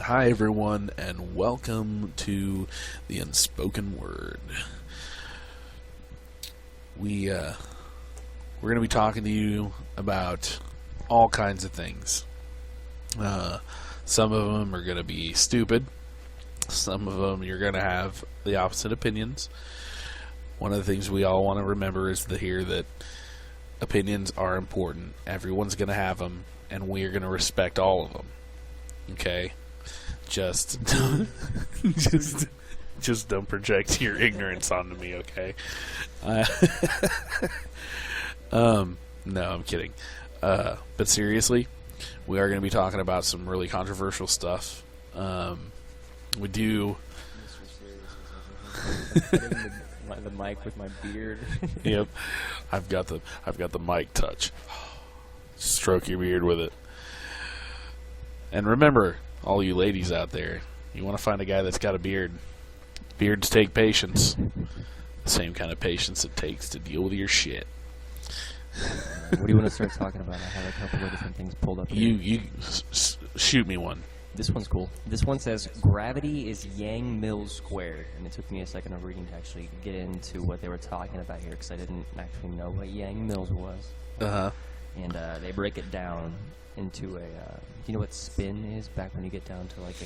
Hi everyone, and welcome to the Unspoken Word. We're going to be talking to you about all kinds of things. Some of them are going to be stupid. Some of them you're going to have the opposite opinions. One of the things we all want to remember is that opinions are important. Everyone's going to have them, and we are going to respect all of them. Okay? Just don't project your ignorance onto me, okay? No, I'm kidding. But seriously, we are going to be talking about some really controversial stuff. We do. The mic with my beard. Yep, I've got the mic touch. Stroke your beard with it. And remember, all you ladies out there, you want to find a guy that's got a beard. Beards take patience. The same kind of patience it takes to deal with your shit. What do you want to start talking about? I have a couple of different things pulled up here. You shoot me one. This one's cool. This one says, gravity is Yang-Mills squared. And it took me a second of reading to actually get into what they were talking about here, because I didn't actually know what Yang-Mills was. Uh-huh. And they break it down into a... do you know what spin is? Back when you get down to like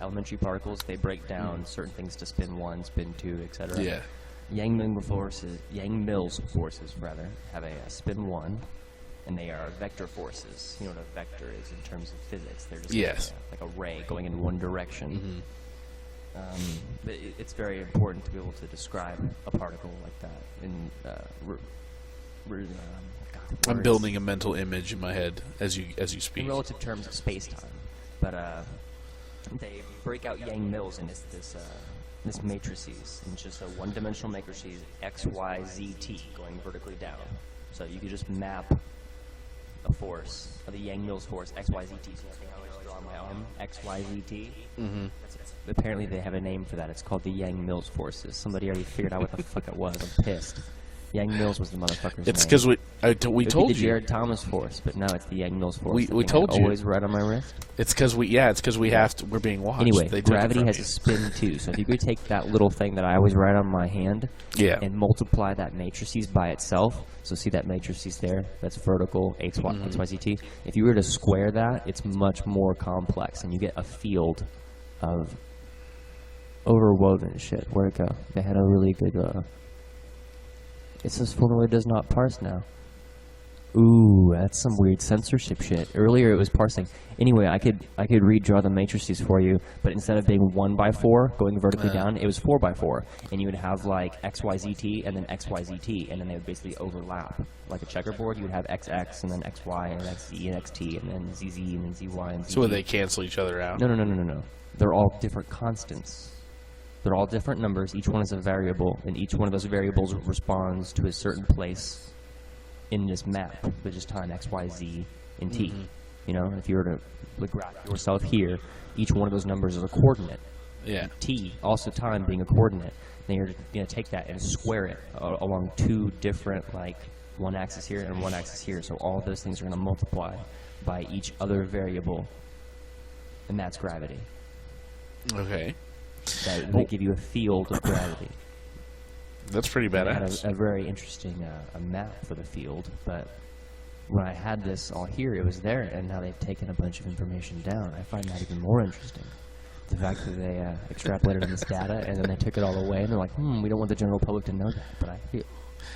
elementary particles, they break down certain things to spin 1, spin 2, etc. Yeah. Yang-Mills forces have a spin 1, and they are vector forces. You know what a vector is in terms of physics? They're just like a ray going in one direction. Mm-hmm. But it's very important to be able to describe a particle like that in I'm building a mental image in my head as you speak. In relative terms of space-time. But they break out Yang-Mills in this matrices, and just a one-dimensional matrices, X, Y, Z, T, going vertically down. So you could just map a force, or the Yang-Mills force, X, Y, Z, T. So I think I always draw on my arm, X, Y, Z, T. Mm-hmm. Apparently they have a name for that. It's called the Yang-Mills forces. Somebody already figured out what the fuck it was. I'm pissed. Yang-Mills was the motherfucker's It's name. because we told the you. Jared Thomas force, but no, it's the Yang-Mills force. We told you. Always right on my wrist. It's because we have to. We're being watched. Anyway, they gravity has a spin too. So if you could take that little thing that I always write on my hand, and multiply that matrices by itself. So see that matrices there? That's vertical, X, Y, X, Y, Z, T. If you were to square that, it's much more complex, and you get a field of overwoven shit. Where'd it go? They had a really good. It says Fullerwood does not parse now. Ooh, that's some weird censorship shit. Earlier it was parsing. Anyway, I could redraw the matrices for you, but instead of being 1x4 going vertically down, it was 4x4, and you would have like X, Y, Z, T, and then X, Y, Z, T, and then they would basically overlap. Like a checkerboard, you would have XX, and then XY, and XZ, and XT, and then ZZ, and then ZY, and ZT. So would they cancel each other out? No. They're all different constants. They're all different numbers. Each one is a variable, and each one of those variables responds to a certain place in this map, which is time X, Y, Z, and T. Mm-hmm. You know, if you were to graph yourself here, each one of those numbers is a coordinate. Yeah. T, also time being a coordinate. Then you're going to take that and square it along two different, like, one axis here and one axis here. So all of those things are going to multiply by each other variable, and that's gravity. Okay. That would give you a field of gravity. That's pretty badass. I had a very interesting a map for the field, but when I had this all here, it was there, and now they've taken a bunch of information down. I find that even more interesting. The fact that they extrapolated this data, and then they took it all away, and they're like, we don't want the general public to know that, but I feel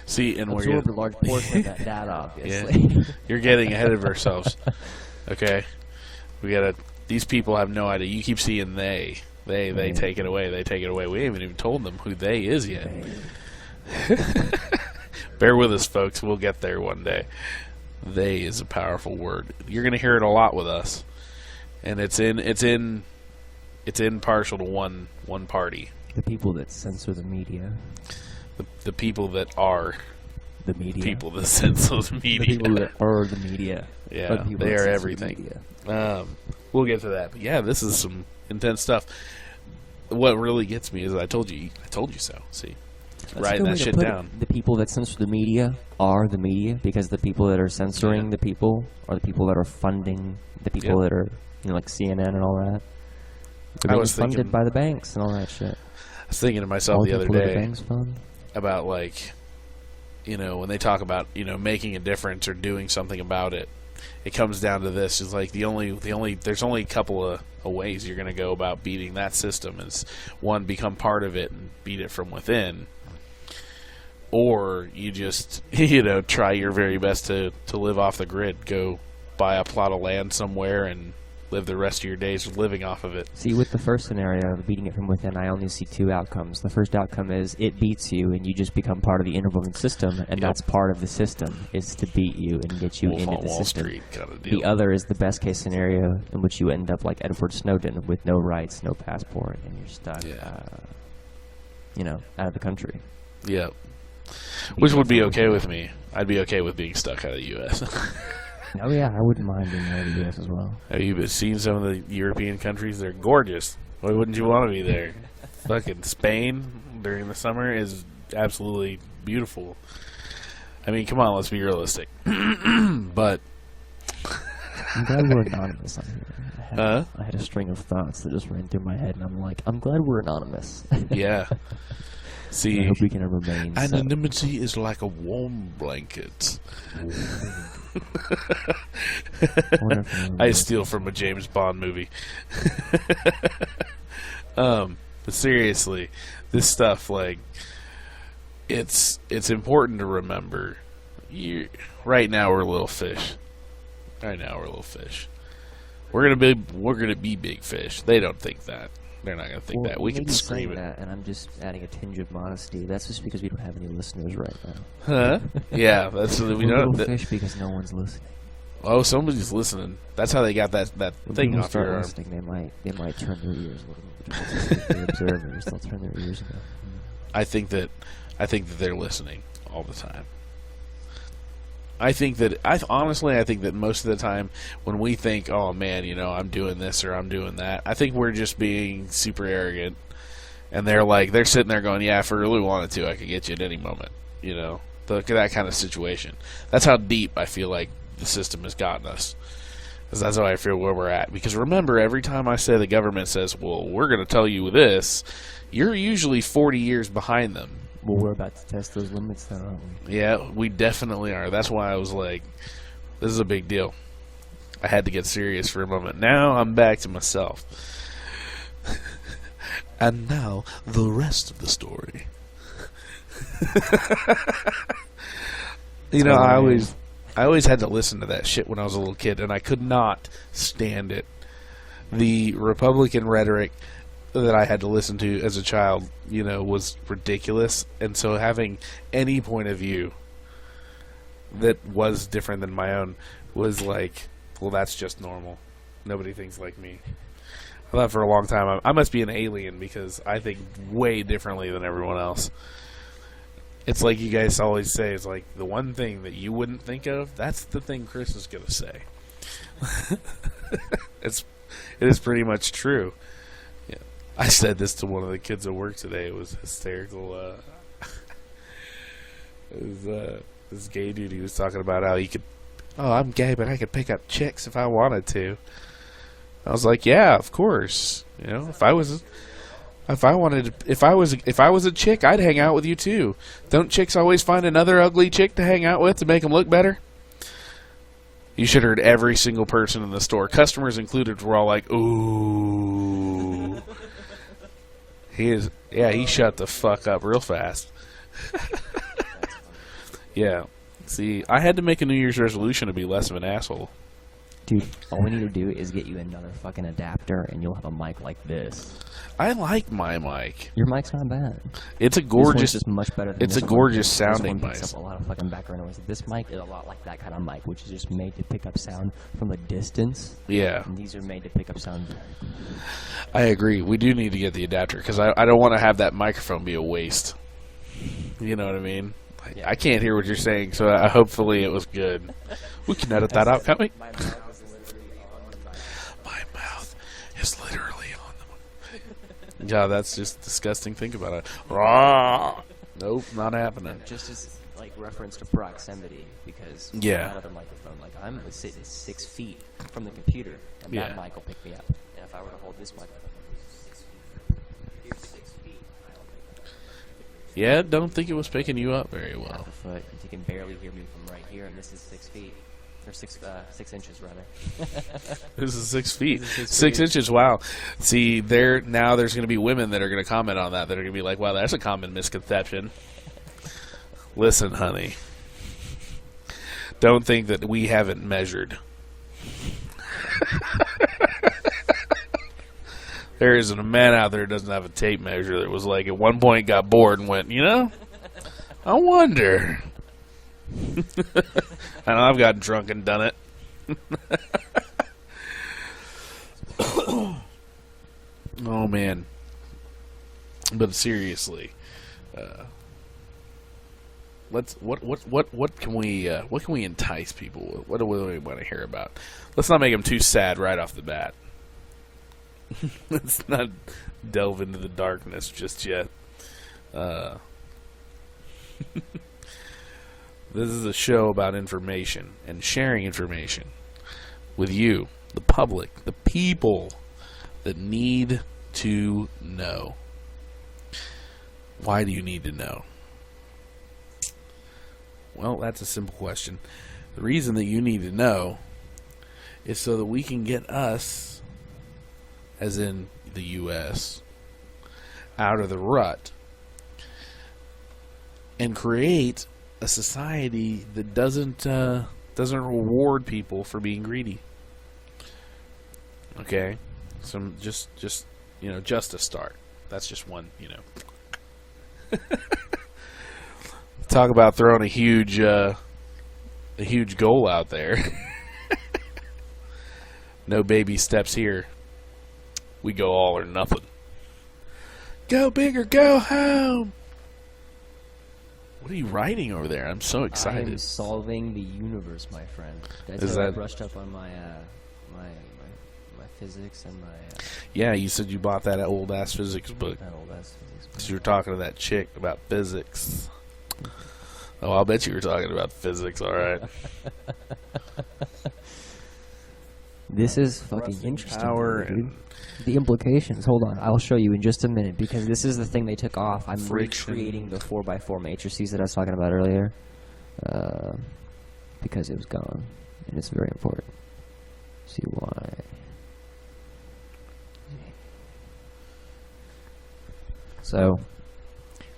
See, and we're absorbed a large portion of that data, obviously. Yeah. You're getting ahead of ourselves. Okay? These people have no idea. You keep seeing they take it away. They take it away. We haven't even told them who they is yet. Bear with us, folks. We'll get there one day. They is a powerful word. You're going to hear it a lot with us, and it's in partial to one party. The people that censor the media. The people that are the media. People that censor the media. The people that are the media. Yeah, they are everything. We'll get to that. But yeah, this is some intense stuff. What really gets me is I told you so. See, writing that shit down. The people that censor the media are the media, because the people that are censoring the people are the people that are funding the people that are, like CNN and all that. They're I being was funded thinking, by the banks and all that shit. I was thinking to myself All the other people that day banks fund. about, like, you know, when they talk about, you know, making a difference or doing something about it, it comes down to this: is like there's only a couple of ways you're going to go about beating that system. Is one, become part of it and beat it from within, or you just you know try your very best to live off the grid, go buy a plot of land somewhere and live the rest of your days living off of it. See, with the first scenario of beating it from within, I only see two outcomes. The first outcome is it beats you and you just become part of the interwoven system, and that's part of the system, is to beat you and get you Wolf into on the Wall system. Street kind of deal. The other is the best case scenario in which you end up like Edward Snowden with no rights, no passport, and you're stuck, you know, out of the country. Yeah. Which would be okay with me. I'd be okay with being stuck out of the U.S. Oh yeah, I wouldn't mind being out of the U.S. as well. Have you seen some of the European countries? They're gorgeous. Why wouldn't you want to be there? Fucking Spain during the summer is absolutely beautiful. I mean, come on, let's be realistic. But I'm glad we're anonymous on here. I had a string of thoughts that just ran through my head, and I'm like, I'm glad we're anonymous. yeah. See, I hope we can remain. anonymity is like a warm blanket. I steal from a James Bond movie. But seriously, this stuff, like, it's important to remember. Right now we're little fish. Right now we're little fish. We're gonna be big fish. They don't think that. They're not gonna think that. We can scream it. That, and I'm just adding a tinge of modesty. That's just because we don't have any listeners right now. Huh? Yeah, that's we We're don't. little fish because no one's listening. Oh, somebody's listening. That's how they got that When thing people off start your arm. listening, they might turn their ears a little bit. They're observers. They'll turn their ears and go. I think that they're listening all the time. I think that I think that most of the time when we think, oh man, you know, I'm doing this or I'm doing that, I think we're just being super arrogant, and they're sitting there going, yeah, if I really wanted to, I could get you at any moment, you know, that kind of situation. That's how deep I feel like the system has gotten us. Because that's how I feel where we're at. Because remember, every time I say the government says, well, we're going to tell you this, you're usually 40 years behind them. Well, we're about to test those limits then, aren't we? Yeah, we definitely are. That's why I was like, this is a big deal. I had to get serious for a moment. Now I'm back to myself. And now, the rest of the story. You know, I always had to listen to that shit when I was a little kid, and I could not stand it. The Republican rhetoric that I had to listen to as a child, you know, was ridiculous. And so having any point of view that was different than my own was like, well, that's just normal. Nobody thinks like me. I thought for a long time I must be an alien because I think way differently than everyone else. It's like you guys always say, it's like the one thing that you wouldn't think of, that's the thing Chris is going to say. It is pretty much true. Yeah. I said this to one of the kids at work today. It was hysterical. It was this gay dude. He was talking about how he could. Oh, I'm gay, but I could pick up chicks if I wanted to. I was like, yeah, of course. You know, if I was a chick, I'd hang out with you too. Don't chicks always find another ugly chick to hang out with to make them look better? You should have heard every single person in the store, customers included, were all like, ooh. He shut the fuck up real fast. Yeah. See, I had to make a New Year's resolution to be less of an asshole. Dude, all we need to do is get you another fucking adapter, and you'll have a mic like this. I like my mic. Your mic's not bad. It's a gorgeous. This one's just much better than It's this a one. gorgeous This sounding one picks mic. up a lot of fucking background noise. This mic is a lot like that kind of mic, which is just made to pick up sound from a distance. Yeah, And these are made to pick up sound. I agree. We do need to get the adapter because I don't want to have that microphone be a waste. You know what I mean? Yeah. I can't hear what you're saying, so hopefully it was good. We can edit that out, can't we? My mouth is literally on the mic. My mouth is literally on the. Yeah, that's just disgusting. Think about it. Raw. Nope, not happening. Just as like like reference to proximity because Yeah. out of the microphone, like I'm sitting 6 feet from the computer, and Yeah. that mic will pick me up. And if I were to hold this microphone, 6 feet. You're 6 feet. I don't think that. Yeah, don't think it was picking you up very Half well. a foot. You can barely hear me from right here, and this is 6 feet. Or 6 inches, rather. This is 6 feet. This is 6 6 feet. inches, wow. See, now there's going to be women that are going to comment on that are going to be like, wow, that's a common misconception. Listen, honey. Don't think that we haven't measured. There isn't a man out there who doesn't have a tape measure that was like, at one point got bored and went, I wonder. I know I've gotten drunk and done it. Oh man! But seriously, what can we entice people with? What do we want to hear about? Let's not make them too sad right off the bat. Let's not delve into the darkness just yet. This is a show about information and sharing information with you, the public, the people that need to know. Why do you need to know? Well, that's a simple question. The reason that you need to know is so that we can get us, as in the U.S., out of the rut and create a society that doesn't reward people for being greedy. Okay, some just a start. That's just one. Talk about throwing a huge goal out there. No baby steps here. We go all or nothing. Go big or go home. What are you writing over there? I'm so excited. I am solving the universe, my friend. Did I Is tell you I that- brushed up on my physics and my Yeah, you said you bought that old ass physics book. that old ass physics. Because you were talking to that chick about physics. Oh, I'll bet you were talking about physics, alright. This is fucking interesting, Power dude. and The implications. Hold on, I'll show you in just a minute because this is the thing they took off. I'm Friction. recreating the 4x4 matrices that I was talking about earlier because it was gone, and it's very important. See why? So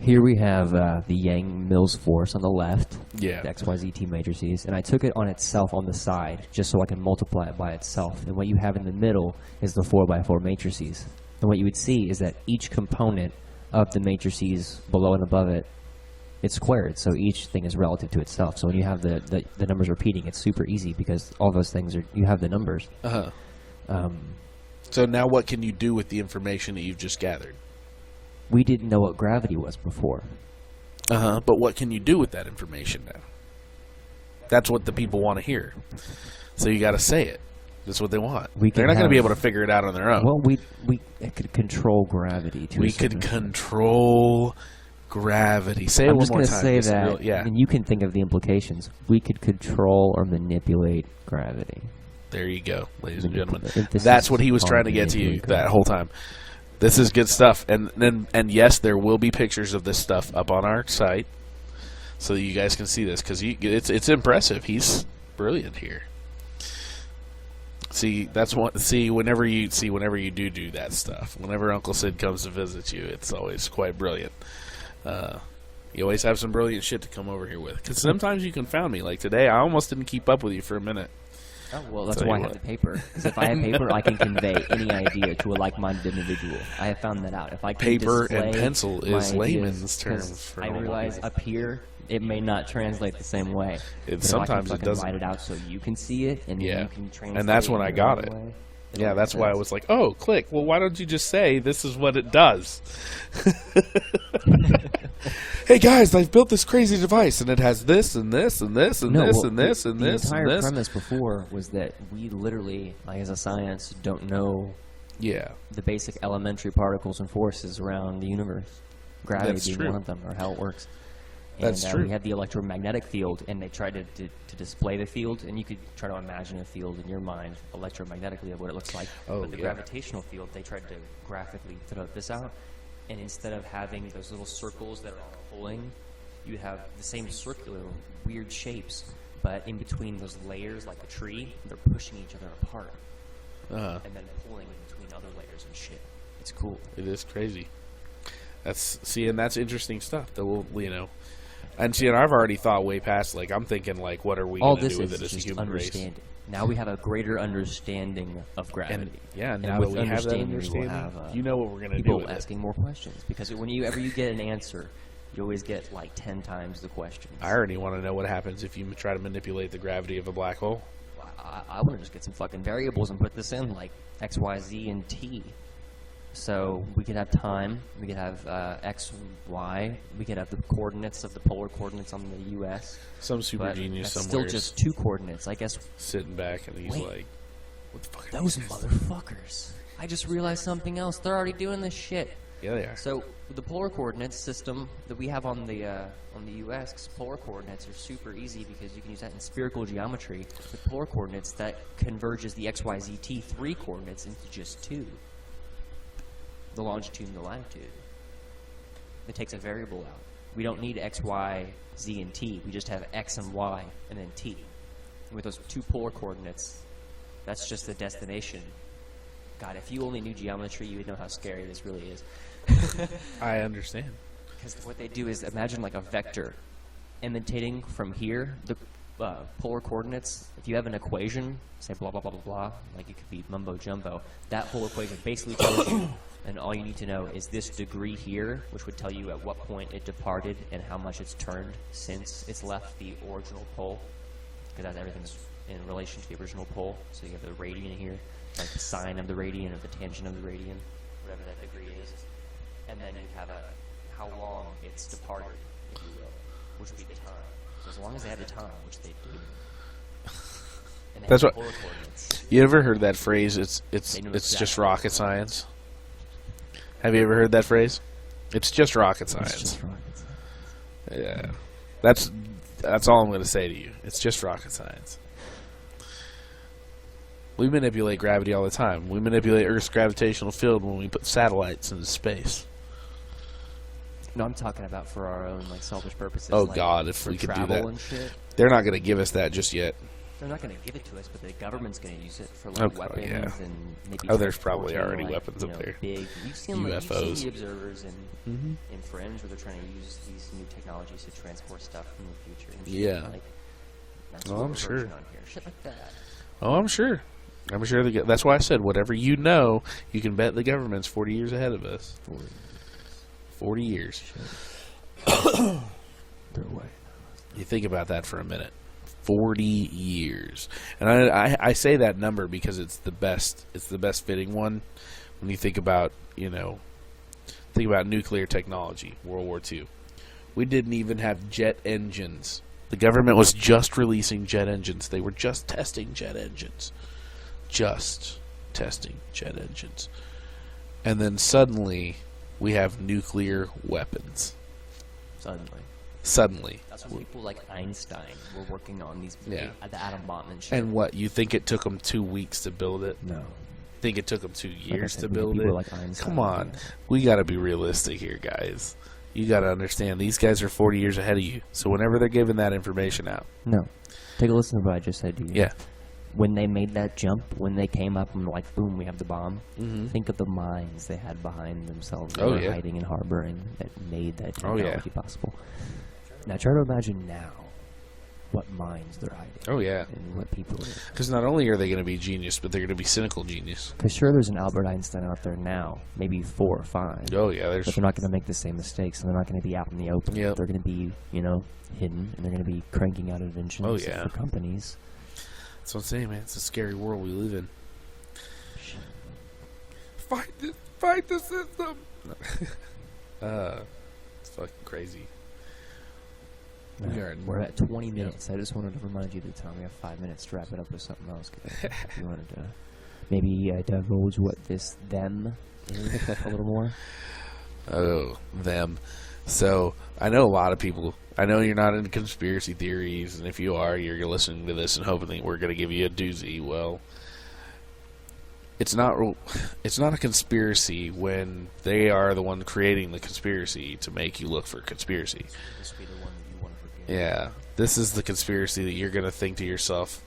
here we have the Yang-Mills force on the left. yeah. The XYZ matrices, and I took it on itself on the side just so I can multiply it by itself. And what you have in the middle is the 4x4 matrices. And what you would see is that each component of the matrices below and above it, it's squared, so each thing is relative to itself. So when you have the numbers repeating, it's super easy because all those things you have the numbers. Uh-huh. So now what can you do with the information that you've just gathered? We didn't know what gravity was before. Uh-huh. But what can you do with that information now? That's what the people want to hear. So you got to say it. That's what they want. We They're can not going to be have- able to figure it out on their own. Well, we could control gravity to a we certain could extent. control gravity. Say it I'm one just more going to time. say Just that, real- yeah. and you can think of the implications. We could control or manipulate gravity. There you go, ladies and gentlemen. Emphasis That's what he was on trying to get to you manipulate that whole time. This is good stuff, and yes, there will be pictures of this stuff up on our site, so that you guys can see this because it's impressive. He's brilliant here. See, that's what. See, whenever you do that stuff, whenever Uncle Sid comes to visit you, it's always quite brilliant. You always have some brilliant shit to come over here with. Because sometimes you confound me. Like today, I almost didn't keep up with you for a minute. Oh, well, that's Tell why I you have what. the paper. Because if I have paper, I can convey any idea to a like-minded individual. I have found that out. If I can Paper and display pencil my is ideas, layman's 'cause terms for I normal realize people. up here it may not translate the same way. But Sometimes if I it can doesn't. write it out so you can see it, and Yeah. you can translate. And that's when it I in got your it. own way, Yeah, it'll that's make why I sense. was like, oh, click. Well, why don't you just say this is what it does? Hey, guys, I've built this crazy device, and it has this and this and this and No, this well, and this and the this entire and this. premise before was that we literally, like as a science, don't know Yeah, the basic elementary particles and forces around the universe. Gravity That's being true. one of them, or how it works. And, That's true. We have the electromagnetic field, and they tried to display the field, and you could try to imagine a field in your mind electromagnetically of what it looks like. Oh, but the yeah. gravitational field, they tried to graphically throw this out, and instead of having those little circles that are all pulling, you have the same circular weird shapes, but in between those layers, like a tree, they're pushing each other apart, and then pulling in between other layers and shit. It's cool. It is crazy. And that's interesting stuff. That will, and see, and I've already thought way past. Like, I'm thinking, like, what are we All going to this do with is it as a just human race? understanding. Now we have a greater understanding of gravity. And And now that with we have that understanding, we will understanding, have, you know what we're going to do people with it. asking more questions, because whenever you get an answer, you always get like 10 times the questions. I already want to know what happens if you try to manipulate the gravity of a black hole. I want to just get some fucking variables and put this in, like X, Y, Z, and T. So we could have time, we could have X and Y, we could have the coordinates of the polar coordinates on the U.S. Some super But genius that's somewhere still just 2 coordinates, I guess. sitting back and he's Wait. like, what the fuck are Those these guys motherfuckers. I just realized something else. They're already doing this shit. doing?" Yeah, they are. So the polar coordinates system that we have on the U.S. 'cause polar coordinates are super easy because you can use that in spherical geometry. With polar coordinates, that converges the X, Y, Z, T 3 coordinates into just 2. The longitude and the latitude. It takes a variable out. We don't need X, Y, Z, and T. We just have X and Y and then T. And with those 2 polar coordinates, that's just the destination. God, if you only knew geometry, you would know how scary this really is. I understand. Because what they do is imagine like a vector imitating from here the polar coordinates. If you have an equation, say blah, blah, blah, blah, blah, like it could be mumbo jumbo, that whole equation basically tells you, and all you need to know is this degree here, which would tell you at what point it departed and how much it's turned since it's left the original pole, because everything's in relation to the original pole. So you have the radian here, like the sine of the radian or the tangent of the radian, whatever that degree is. And then you have how long it's departed, if you will, which would be the time. So as long as they have the time, which they do. And they That's have what- polar coordinates. You ever heard that phrase? It's They know just exactly. rocket science. Have you ever heard that phrase? It's just rocket It's science. just rockets. Yeah, that's all I'm going to say to you. It's just rocket science. We manipulate gravity all the time. We manipulate Earth's gravitational field when we put satellites into space. No, I'm talking about for our own like selfish purposes. Oh, like, God, if for we could do travel that. and shit. They're not going to give us that just yet. They're not going to give it to us, but the government's going to use it for Oh, like weapons yeah. and maybe. Oh, there's probably transporting, already like, weapons up there. Big. You've seen UFOs. the observers in Mm-hmm. in Fringe, where they're trying to use these new technologies to transport stuff from the future. And shit. Yeah. Like, that's Oh, what I'm we're sure. working on here. Shit like that. Oh, I'm sure. I'm sure. That's why I said whatever you know, you can bet the government's 40 years ahead of us. 40 years. They're way. You think about that for a minute. 40 years. And I say that number because it's the best fitting one when you think about, think about nuclear technology, World War II. We didn't even have jet engines. The government was just releasing jet engines. They were just testing jet engines. Just testing jet engines. And then suddenly we have nuclear weapons. Suddenly. That's when people like Einstein were working on these Yeah. the atom bomb and shit. And what, you think it took them 2 weeks to build it? No. Think it took them 2 years to said, build people it? like Einstein, Come on. yeah. We got to be realistic here, guys. You got to understand, these guys are 40 years ahead of you. So whenever they're giving that information out. No. Take a listen to what I just said to you. Yeah. When they made that jump, when they came up and like, boom, we have the bomb. Mhm. Think of the mines they had behind themselves. They Oh, were yeah. hiding and harboring that made that Oh, yeah. technology possible. Now try to imagine now what mines they're hiding. Oh, yeah. And what people are. Because not only are they going to be genius, but they're going to be cynical genius. Because sure, there's an Albert Einstein out there now, maybe 4 or 5. Oh, yeah. But There's. they're not going to make the same mistakes, and they're not going to be out in the open. Yep. They're going to be, hidden, and they're going to be cranking out inventions Oh, yeah. for companies. That's what I'm saying, man. It's a scary world we live in. Fight the system! It's fucking crazy. We're at 20 minutes. I just wanted to remind you of the time. We have 5 minutes to wrap it up with something else. If you wanted to maybe divulge what this them is a little more. Oh, them. So I know a lot of people. I know you're not into conspiracy theories, and if you are, you're listening to this and hoping we're going to give you a doozy. Well, it's not. It's not a conspiracy when they are the one creating the conspiracy to make you look for conspiracy. This would be the one that you want to forget. Yeah, this is the conspiracy that you're going to think to yourself,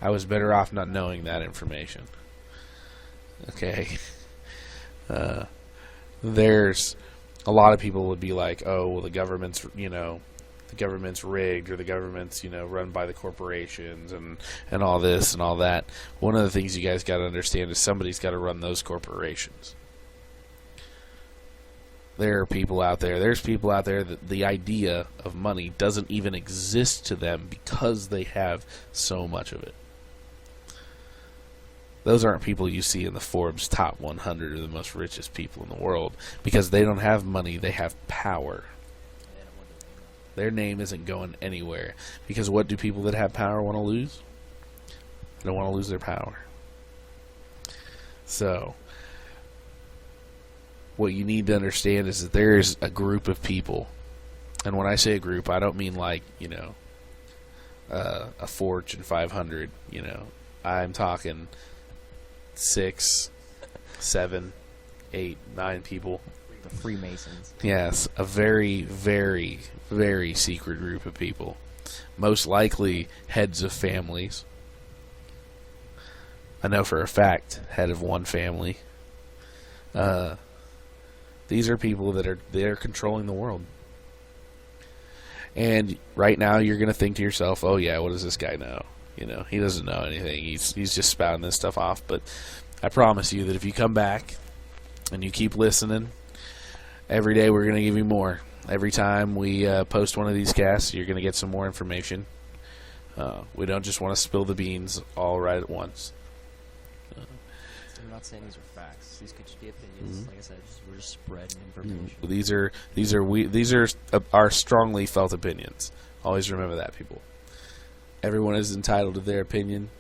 I was better off not knowing that information. Okay. There's a lot of people would be like, oh, well, the government's rigged, or the government's, run by the corporations and all this and all that. One of the things you guys got to understand is somebody's got to run those corporations. There's people out there that the idea of money doesn't even exist to them because they have so much of it. Those aren't people you see in the Forbes top 100 of the most richest people in the world, because they don't have money, they have power. Their name isn't going anywhere, because what do people that have power want to lose? They don't want to lose their power. So, what you need to understand is that there's a group of people, and when I say a group, I don't mean like, a Fortune 500, I'm talking 6, 7, 8, 9 people. The Freemasons. Yes, a very, very, very secret group of people. Most likely heads of families. I know for a fact, head of one family. These are people that are controlling the world. And right now you're going to think to yourself, oh yeah, what does this guy know? He doesn't know anything. He's just spouting this stuff off. But I promise you that if you come back and you keep listening, every day we're going to give you more. Every time we post one of these casts, you're going to get some more information. We don't just want to spill the beans all right at once. I'm not saying these are facts. These could just be opinions. Like I said, we're just spreading information. These are our strongly felt opinions. Always remember that, people. Everyone is entitled to their opinion.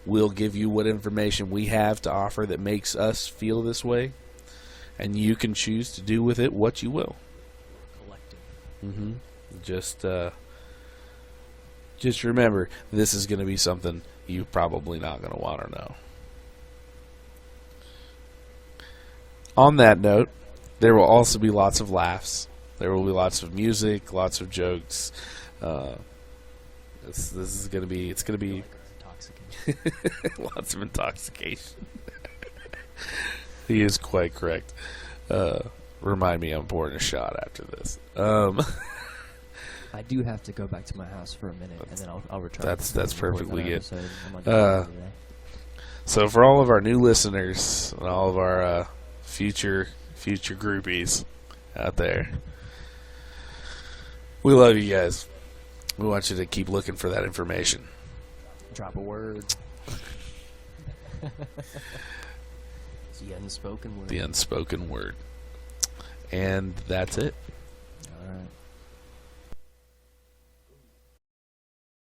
We'll give you what information we have to offer that makes us feel this way, and you can choose to do with it what you will. Collective. Just remember, this is going to be something you're probably not going to want to know. On that note, there will also be lots of laughs. There will be lots of music, lots of jokes. This is going to be. It's going to be lots of intoxication. He is quite correct. Remind me, I'm pouring a shot after this. I do have to go back to my house for a minute, and then I'll return. That's perfectly good. So for all of our new listeners and all of our future groupies out there, we love you guys. We want you to keep looking for that information. Drop a word. The unspoken word. The unspoken word. And that's it.